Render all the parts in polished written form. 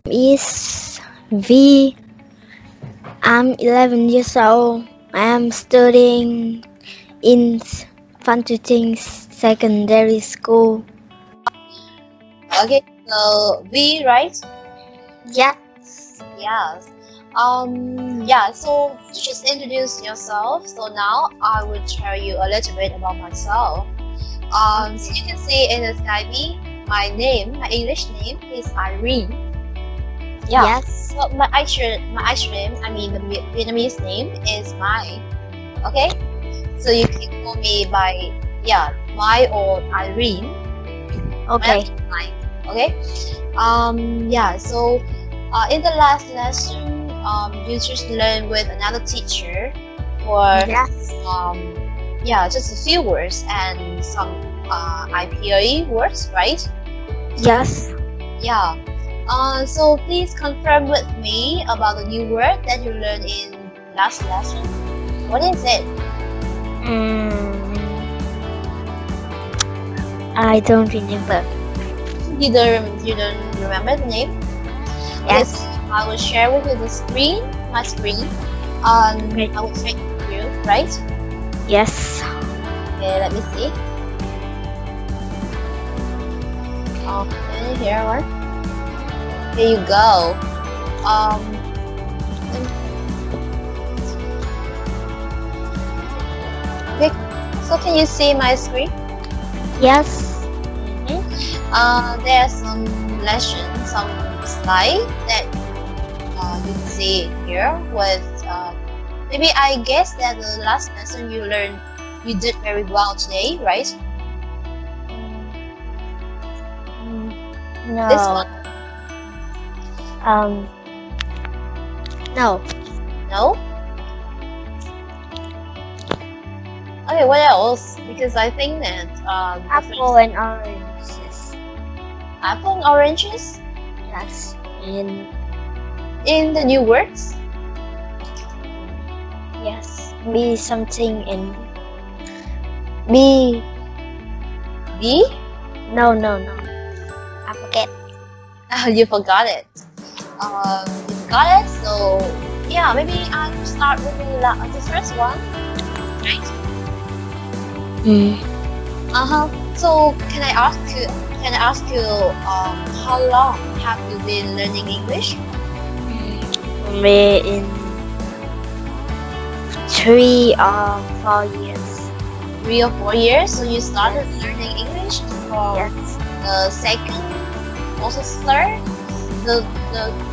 Is V. I'm 11 years old. I'm studying in Fantuting Secondary School. Okay, so V, right? Yes. Yes. Yeah, so just introduce yourself. So now I will tell you a little bit about myself. So you can see in the Skype, my English name is Irene. Yeah. Yes. So my actual name, I mean the Vietnamese name is Mai. Okay. So you can call me by Mai or Irene. Okay. Mai. Okay. Yeah. So in the last lesson, you just learn with another teacher for just a few words and some IPA words, right? Yes. Yeah. So please confirm with me about the new word that you learned in last lesson. What is it? I don't remember. You don't remember the name? Yes. I will share with you my screen. Great. I will check with you, right? Yes. Okay, let me see. Okay, here one. Here you go. Okay, so can you see my screen? Yes. There are some lessons, some slides that you can see here with maybe I guess that the last lesson you did very well today, right? No. This one? No. No? Okay, what else? Because I think that Apple and oranges. apple and oranges Yes. in the new words. Yes. Be something in B. B? No. I forget. You forgot it. You forgot it. So yeah, maybe I will start with the first one, right? So can I ask you how long have you been learning English? Maybe in 3 or 4 years. 3 or 4 years. So you started learning English from Yes. the second, also third, the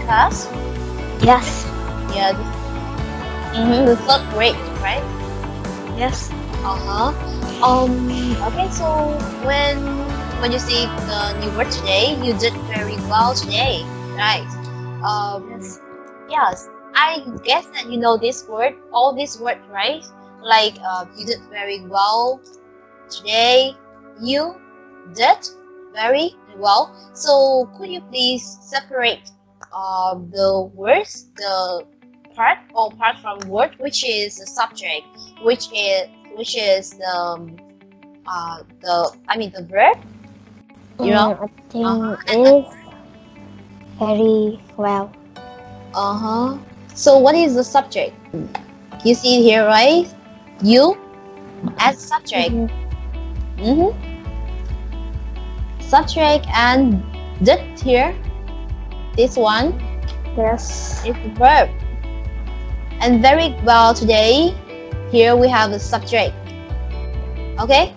class. Yes. Yeah. The third grade, right? Yes. Okay, so when you see the new word today, you did very well today, right? Yes. I guess that you know this word, all these words, right? Like you did very well today. You did very well. So could you please separate the words, the part from word, which is the subject, which is the verb, you know? I think it's very well. So what is the subject? You see it here, right? You as subject. Subject and did here. This one Yes. is the verb. And very well today. Here we have the subject. Okay?